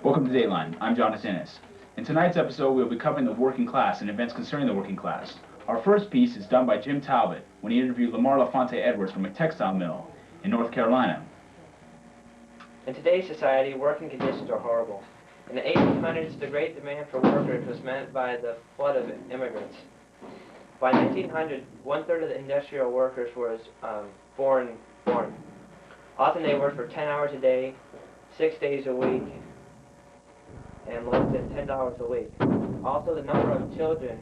Welcome to Dateline. I'm John DeSantis. In tonight's episode, we'll be covering the working class and events concerning the working class. Our first piece is done by Jim Talbot when he interviewed Lamar LaFonte Edwards from a textile mill in North Carolina. In today's society, working conditions are horrible. In the 1800s, the great demand for workers was met by the flood of immigrants. By 1900, one-third of the industrial workers was foreign-born. Often they worked for 10 hours a day, 6 days a week, and lived at $10 a week. Also, the number of children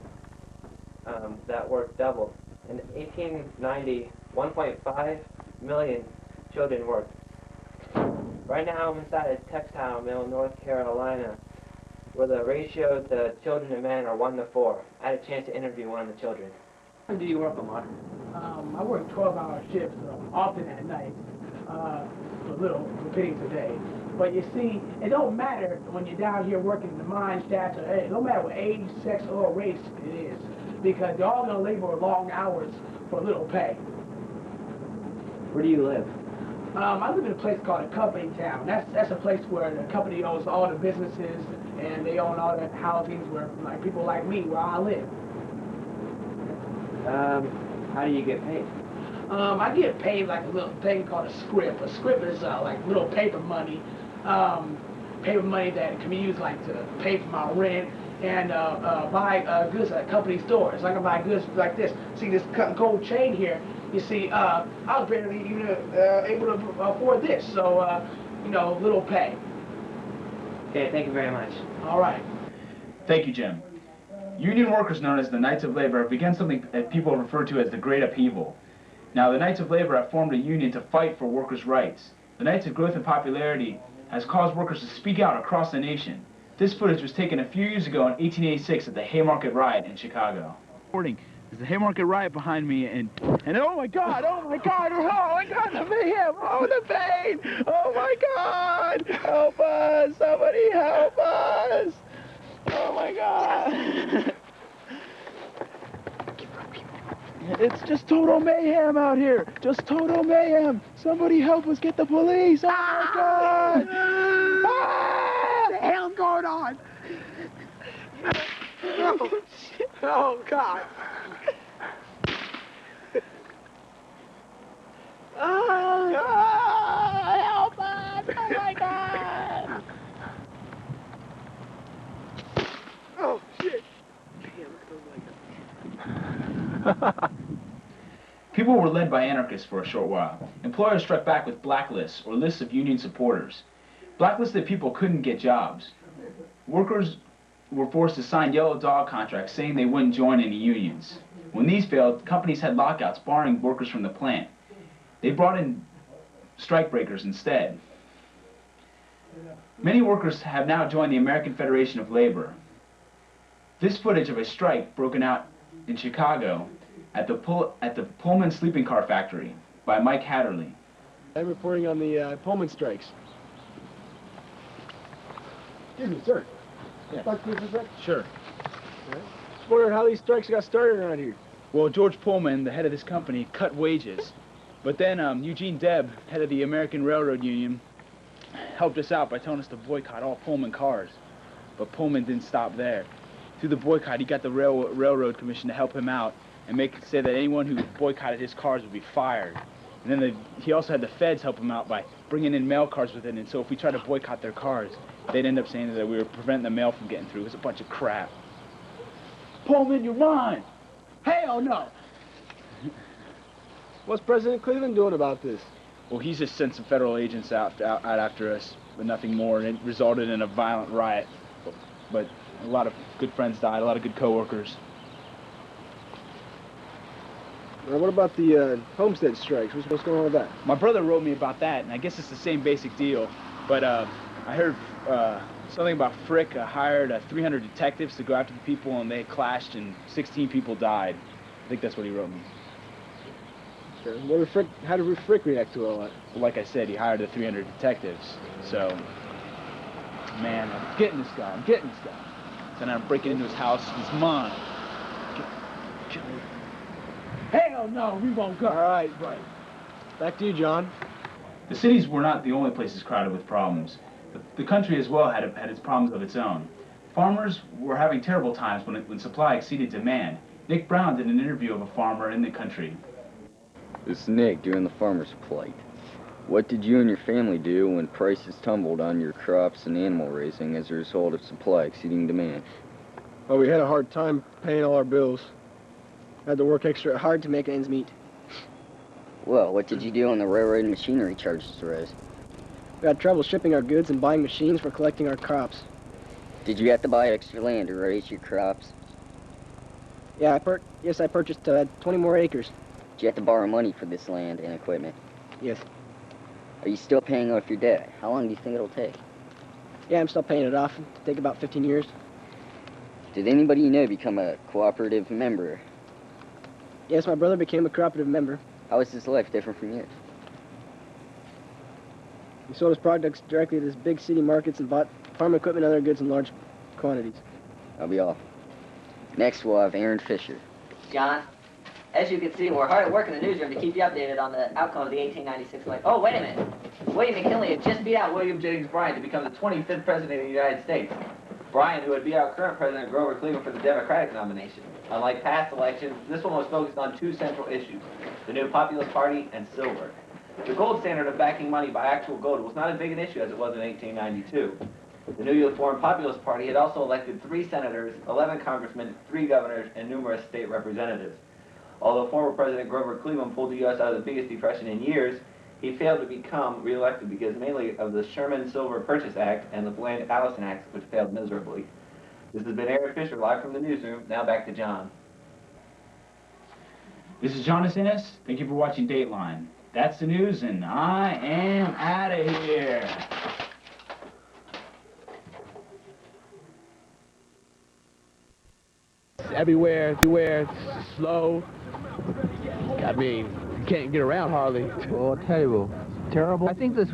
that worked doubled. In 1890, 1.5 million children worked. Right now, I'm inside a textile mill in North Carolina, where the ratio to children and men are 1 to 4. I had a chance to interview one of the children. When do you work, Lamar? I work 12-hour shifts, often at night, a little repeating today. But you see, it don't matter when you're down here working in the mine shafts, or it don't matter what age, sex, or race it is, because they're all going to labor long hours for little pay. Where do you live? I live in a place called a company town. That's a place where the company owns all the businesses, and they own all the housings where like people like me, where I live. How do you get paid? I get paid like a little thing called a scrip. A scrip is like little paper money that can be used like to pay for my rent and buy goods at company stores. I can buy goods like this. See this gold chain here? You see, I was barely even able to afford this. So, you know, little pay. Okay, thank you very much. All right. Thank you, Jim. Union workers known as the Knights of Labor have begun something that people refer to as the Great Upheaval. Now, the Knights of Labor have formed a union to fight for workers' rights. The Knights' growth in popularity has caused workers to speak out across the nation. This footage was taken a few years ago in 1886 at the Haymarket Riot in Chicago. There's the Haymarket Riot behind me, and oh my God, oh my God, the mayhem, oh the pain, oh my God, help us, somebody help us, oh my God. It's just total mayhem out here. Just total mayhem. Somebody help us get the police. Oh my God. What the hell's going on? Oh God. Oh God. Help us. Oh my God. Oh shit. People were led by anarchists for a short while. Employers struck back with blacklists or lists of union supporters. Blacklisted people couldn't get jobs. Workers were forced to sign yellow dog contracts saying they wouldn't join any unions. When these failed, companies had lockouts barring workers from the plant. They brought in strikebreakers instead. Many workers have now joined the American Federation of Labor. This footage of a strike broken out in Chicago at the Pullman sleeping car factory by Mike Hatterley. I'm reporting on the Pullman strikes. Excuse me, sir. Yeah. Sure. Just wondering how these strikes got started around here. Well, George Pullman, the head of this company, cut wages. But then Eugene Debb, head of the American Railroad Union, helped us out by telling us to boycott all Pullman cars. But Pullman didn't stop there. Through the boycott, he got the Railroad Commission to help him out and say that anyone who boycotted his cars would be fired. And then he also had the feds help him out by bringing in mail cars with it. And so if we tried to boycott their cars, they'd end up saying that we were preventing the mail from getting through. It was a bunch of crap. Pullman, you're mine! Hell no. What's President Cleveland doing about this? Well, he's just sent some federal agents out after us, but nothing more, and it resulted in a violent riot. But a lot of good friends died, a lot of good co-workers. What about the homestead strikes? What's going on with that? My brother wrote me about that, and I guess it's the same basic deal. But I heard something about Frick hired 300 detectives to go after the people, and they clashed, and 16 people died. I think that's what he wrote me. Sure. How did Frick react to all that? Well, like I said, he hired the 300 detectives. So, man, I'm getting this guy. Then I'm breaking into his house. He's mine. Hell no, we won't go. All right. Back to you, John. The cities were not the only places crowded with problems. The country as well had its problems of its own. Farmers were having terrible times when supply exceeded demand. Nick Brown did an interview of a farmer in the country. This is Nick doing the farmer's plight. What did you and your family do when prices tumbled on your crops and animal raising as a result of supply exceeding demand? Well, we had a hard time paying all our bills. Had to work extra hard to make ends meet. Well, what did you do when the railroad and machinery charges rose? We had trouble shipping our goods and buying machines for collecting our crops. Did you have to buy extra land to raise your crops? Yeah, I purchased 20 more acres. Did you have to borrow money for this land and equipment? Yes. Are you still paying off your debt? How long do you think it'll take? Yeah, I'm still paying it off. It'll take about 15 years. Did anybody you know become a cooperative member? Yes, my brother became a cooperative member. How is his life different from yours? He sold his products directly to his big city markets and bought farm equipment and other goods in large quantities. That'll be all. Next, we'll have Aaron Fisher. John, as you can see, we're hard at work in the newsroom to keep you updated on the outcome of the 1896 election. Oh, wait a minute. William McKinley had just beat out William Jennings Bryan to become the 25th president of the United States. Bryan, who had beat out current President Grover Cleveland for the Democratic nomination. Unlike past elections, this one was focused on two central issues, the new Populist Party and silver. The gold standard of backing money by actual gold was not as big an issue as it was in 1892. The newly formed Populist Party had also elected 3 senators, 11 congressmen, 3 governors, and numerous state representatives. Although former President Grover Cleveland pulled the U.S. out of the biggest depression in years, he failed to become reelected because mainly of the Sherman Silver Purchase Act and the Bland-Allison Act, which failed miserably. This has been Aaron Fisher, live from the newsroom. Now back to John. This is Jonas Innes. Thank you for watching Dateline. That's the news, and I am out of here. Everywhere, slow. I mean, you can't get around hardly. Oh, terrible. Terrible? I think this